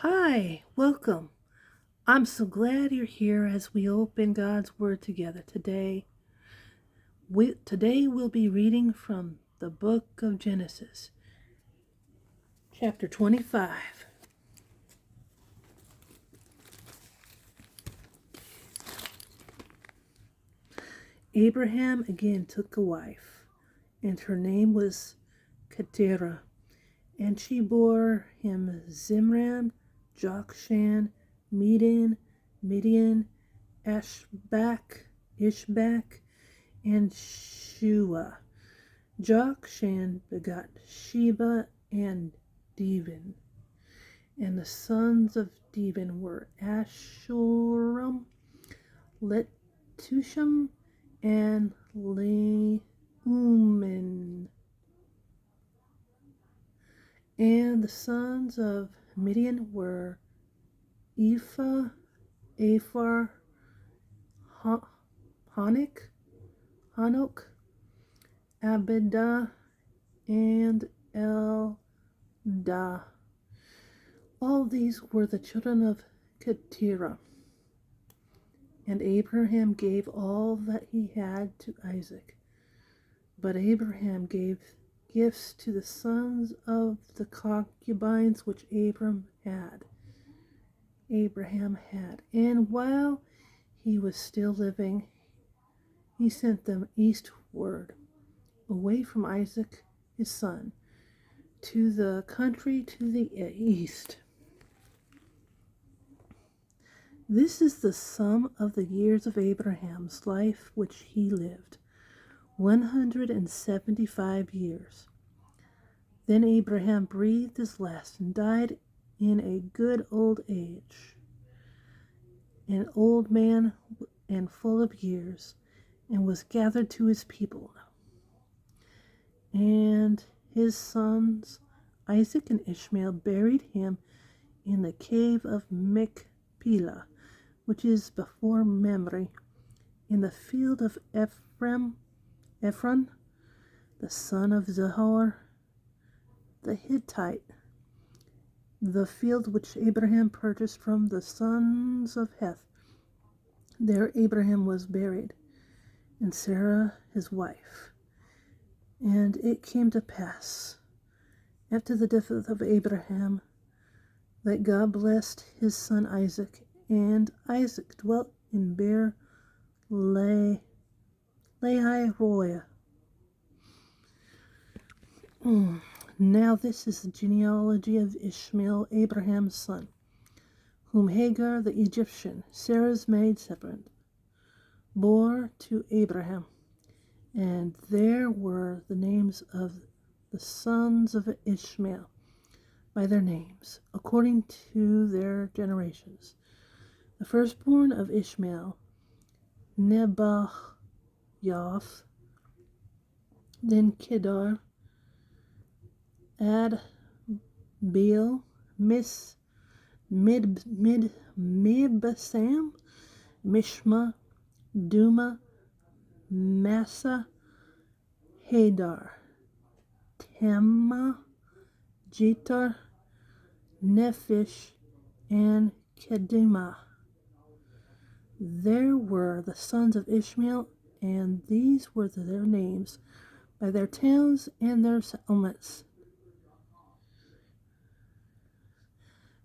Hi, welcome. I'm so glad you're here as we open God's Word together today. Today we'll be reading from the book of Genesis, chapter 25. Abraham again took a wife, and her name was Keturah, and she bore him Zimran, Jokshan, Midian, Ishbak, and Shua. Jokshan begot Sheba and Devan. And the sons of Devan were Ashuram, Letushim, and Leuman. And the sons of Midian were Ephah, Aphar, Hanok, Abidah, and Eldah. All these were the children of Keturah. And Abraham gave all that he had to Isaac. But Abraham gave gifts to the sons of the concubines which Abraham had. And while he was still living, he sent them eastward, away from Isaac his son, to the country to the east. This is the sum of the years of Abraham's life which he lived, 175 years. Then Abraham breathed his last and died in a good old age, an old man and full of years, and was gathered to his people. And his sons Isaac and Ishmael buried him in the cave of Machpelah, which is before Mamre, in the field of Ephron, the son of Zohar, the Hittite, the field which Abraham purchased from the sons of Heth. There Abraham was buried, and Sarah his wife. And it came to pass, after the death of Abraham, that God blessed his son Isaac, and Isaac dwelt in Beer Lahai Roya. Now this is the genealogy of Ishmael, Abraham's son, whom Hagar the Egyptian, Sarah's maidservant, bore to Abraham. And there were the names of the sons of Ishmael by their names, according to their generations. The firstborn of Ishmael, Nebaioth, then Kedar, Adbeel, Mibsam, Mishma, Duma, Massa, Hadar, Tema, Jetar, Nephish, and Kedemah. There were the sons of Ishmael, and these were their names, by their towns and their settlements.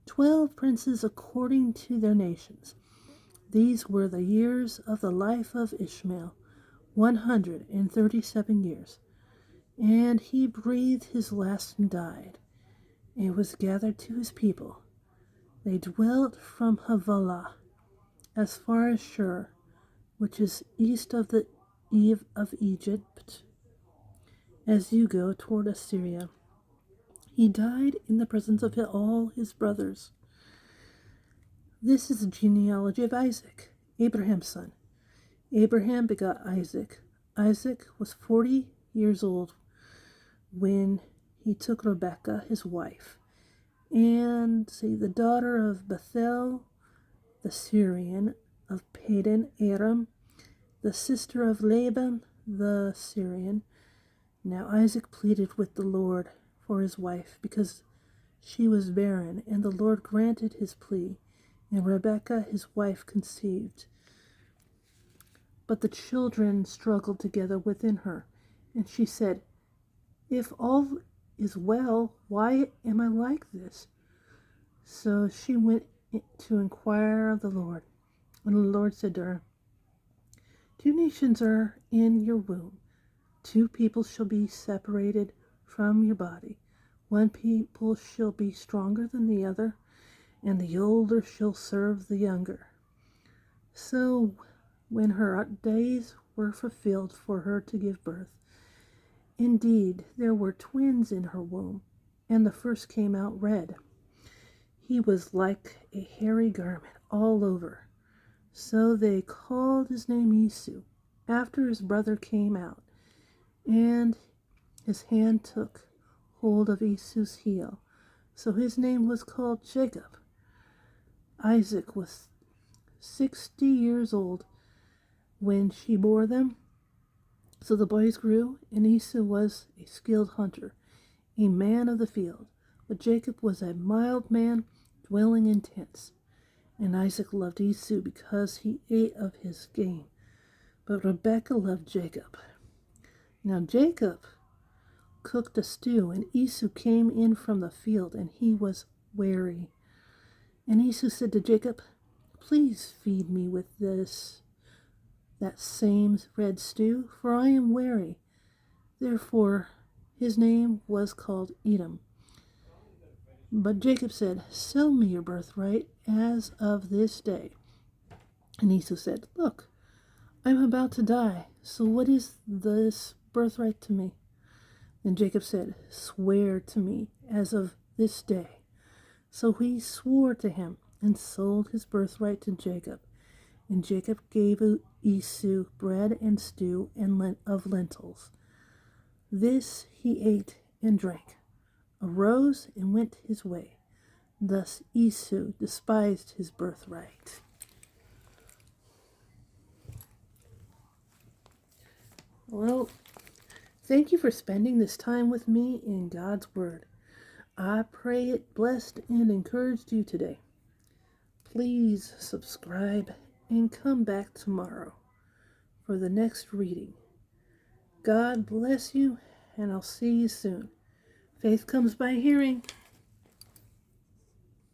12 princes according to their nations. These were the years of the life of Ishmael, 137 years. And he breathed his last and died, and was gathered to his people. They dwelt from Havilah as far as Shur, which is east of the Eve of Egypt, as you go toward Assyria. He died in the presence of all his brothers. This is the genealogy of Isaac, Abraham's son. Abraham begot Isaac. Isaac was 40 years old when he took Rebekah, his wife, and the daughter of Bethuel, the Syrian, of Padan Aram, the sister of Laban, the Syrian. Now Isaac pleaded with the Lord for his wife, because She was barren, and the Lord granted his plea, and Rebekah his wife conceived. But the children struggled together within her, and she said, "If all is well, why am I like this?" So she went to inquire of the Lord. And the Lord said to her, "Two nations are in your womb. Two people shall be separated from your body. One people shall be stronger than the other, and the older shall serve the younger." So when her days were fulfilled for her to give birth, indeed there were twins in her womb, and the first came out red. He was like a hairy garment all over. So they called his name Esau, after his brother came out, and his hand took hold of Esau's heel. So his name was called Jacob. Isaac was 60 years old when she bore them. So the boys grew, and Esau was a skilled hunter, a man of the field. But Jacob was a mild man, dwelling in tents. And Isaac loved Esau because he ate of his game. But Rebekah loved Jacob. Now Jacob cooked a stew, and Esau came in from the field, and he was weary. And Esau said to Jacob, "Please feed me with that same red stew, for I am weary." Therefore his name was called Edom. But Jacob said, "Sell me your birthright as of this day." And Esau said, "Look, I am about to die, so what is this birthright to me?" Then Jacob said, "Swear to me as of this day." So he swore to him and sold his birthright to Jacob. And Jacob gave Esau bread and stew and of lentils. This he ate and drank, arose and went his way. Thus Esau despised his birthright. Well, thank you for spending this time with me in God's Word. I pray it blessed and encouraged you today. Please subscribe and come back tomorrow for the next reading. God bless you, and I'll see you soon. Faith comes by hearing.